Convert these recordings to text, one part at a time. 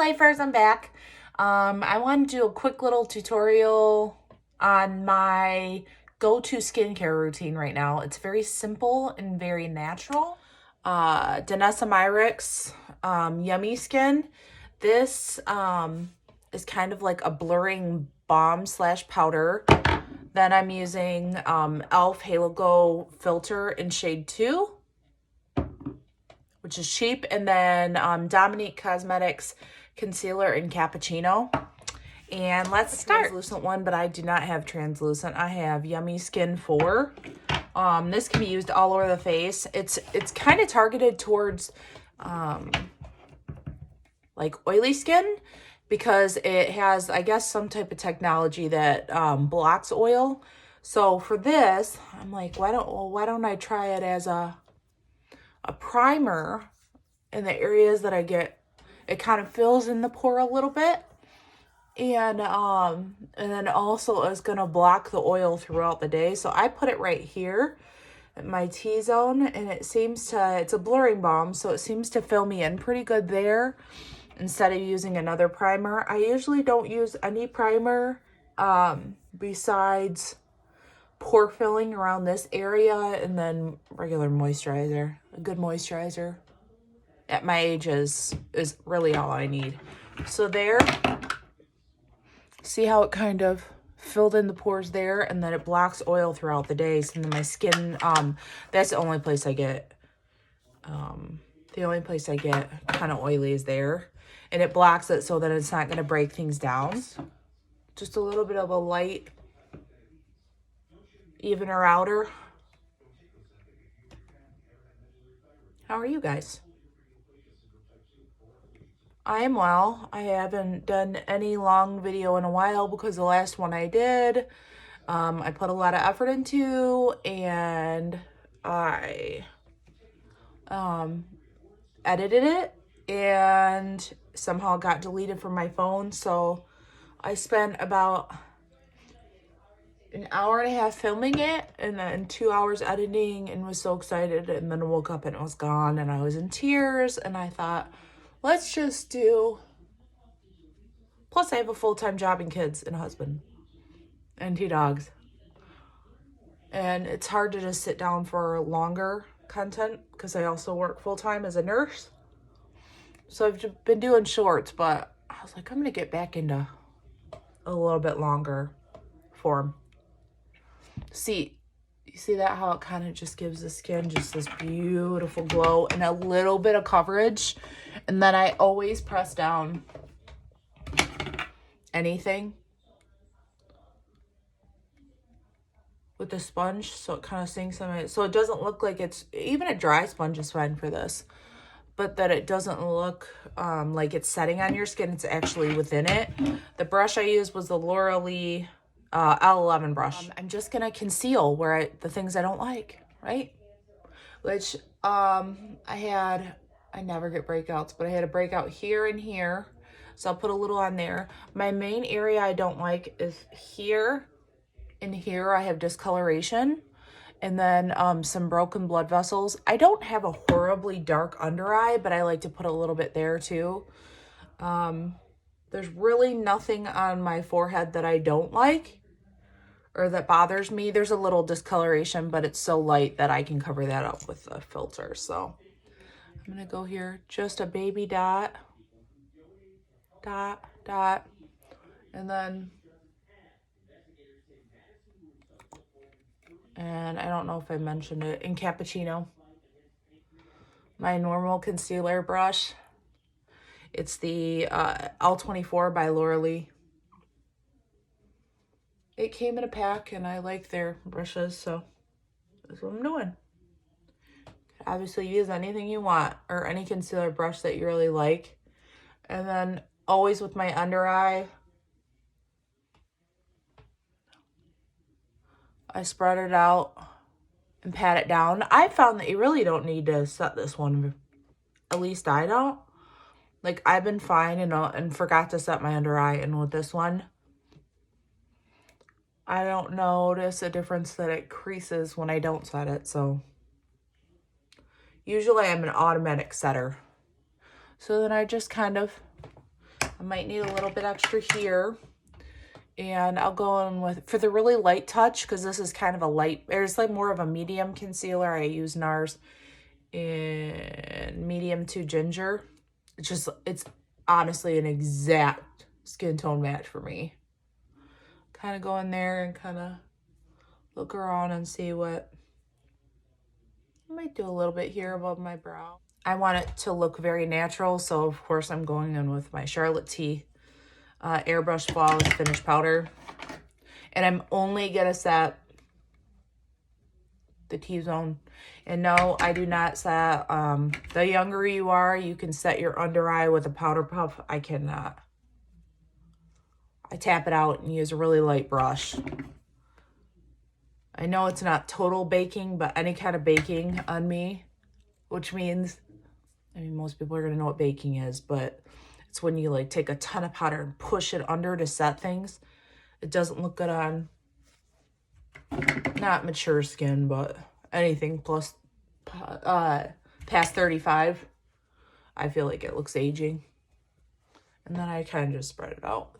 Lifers, I'm back. I want to do a quick little tutorial on my go-to skincare routine right now. It's very simple and very natural. Danessa Myricks, Yummy Skin. This is kind of like a blurring balm slash powder. Then I'm using e.l.f. Halo Glow filter in shade 2, which is cheap, and then Dominique Cosmetics concealer in cappuccino. And let's start. Translucent one, but I do not have translucent. I have Yummy Skin 4. This can be used all over the face. It's kind of targeted towards like oily skin, because it has, I guess, some type of technology that blocks oil. So for this, I'm like, why don't I try it as a primer in the areas that I get, it kind of fills in the pore a little bit. And then also is gonna block the oil throughout the day. So I put it right here at my T-zone, and it's a blurring balm, so it seems to fill me in pretty good there instead of using another primer. I usually don't use any primer besides pore filling around this area, and then regular moisturizer. A good moisturizer at my age is really all I need. So there, see how it kind of filled in the pores there, and then it blocks oil throughout the day. So then my skin, that's the only place I get kind of oily is there, and it blocks it so that it's not going to break things down. Just a little bit of a light evener outer. How are you guys? I am well. I haven't done any long video in a while because the last one I did, I put a lot of effort into, and I edited it, and somehow it got deleted from my phone. So I spent about an hour and a half filming it, and then 2 hours editing, and was so excited, and then I woke up and it was gone, and I was in tears, and I thought, let's just do, plus I have a full-time job and kids and a husband and 2 dogs, and it's hard to just sit down for longer content because I also work full-time as a nurse. So I've been doing shorts, but I was like, I'm gonna get back into a little bit longer form. See, you see that, how it kind of just gives the skin just this beautiful glow and a little bit of coverage. And then I always press down anything with the sponge, so it kind of sinks in it, so it doesn't look like it's, even a dry sponge is fine for this, but that it doesn't look like it's setting on your skin. It's actually within it. The brush I used was the L'Oreal L11 brush. I'm just gonna conceal the things I don't like, right? Which I never get breakouts, but I had a breakout here and here, so I'll put a little on there. My main area I don't like is here and here. I have discoloration, and then some broken blood vessels. I don't have a horribly dark under eye, but I like to put a little bit there too. There's really nothing on my forehead that I don't like or that bothers me. There's a little discoloration, but it's so light that I can cover that up with a filter. So I'm gonna go here, just a baby dot, dot, and then, and I don't know if I mentioned it, in cappuccino, my normal concealer brush. It's the L24 by L'Oreal. It came in a pack, and I like their brushes, so that's what I'm doing. Obviously, use anything you want, or any concealer brush that you really like. And then always with my under eye, I spread it out and pat it down. I found that you really don't need to set this one. At least I don't. Like, I've been fine and forgot to set my under eye, and with this one, I don't notice a difference that it creases when I don't set it. So usually I'm an automatic setter. So then I just kind of I might need a little bit extra here. And I'll go in with, for the really light touch, because this is kind of a light, there's like more of a medium concealer. I use NARS in medium to ginger. It's honestly an exact skin tone match for me. Kind of go in there and kind of look around and see what, I might do a little bit here above my brow. I want it to look very natural, so of course I'm going in with my Charlotte T Airbrush Flawless Finish Powder. And I'm only going to set the T-zone. And no, I do not set, the younger you are, you can set your under eye with a powder puff. I cannot. I tap it out and use a really light brush. I know it's not total baking, but any kind of baking on me, which means, I mean, most people are going to know what baking is, but it's when you like take a ton of powder and push it under to set things. It doesn't look good on not mature skin, but anything plus past 35. I feel like it looks aging. And then I kind of just spread it out.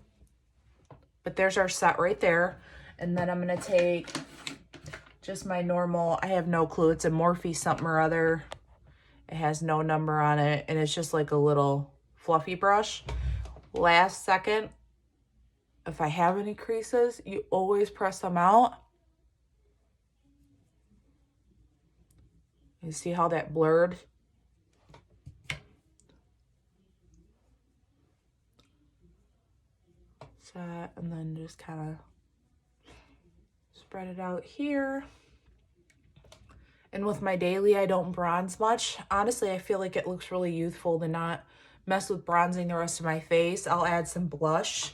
But there's our set right there. And then I'm going to take just my normal, I have no clue, it's a Morphe something or other. It has no number on it, and it's just like a little fluffy brush. Last second, if I have any creases, you always press them out. You see how that blurred? Set, and then just kind of spread it out here. And with my daily, I don't bronze much. Honestly, I feel like it looks really youthful to not mess with bronzing the rest of my face. I'll add some blush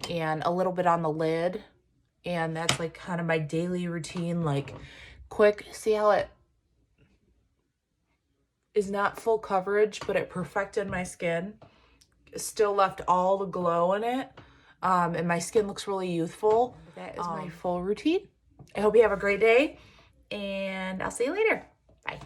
and a little bit on the lid. And that's like kind of my daily routine, like quick. See how it is not full coverage, but it perfected my skin. It still left all the glow in it. And my skin looks really youthful. That is my full routine. I hope you have a great day, and I'll see you later. Bye.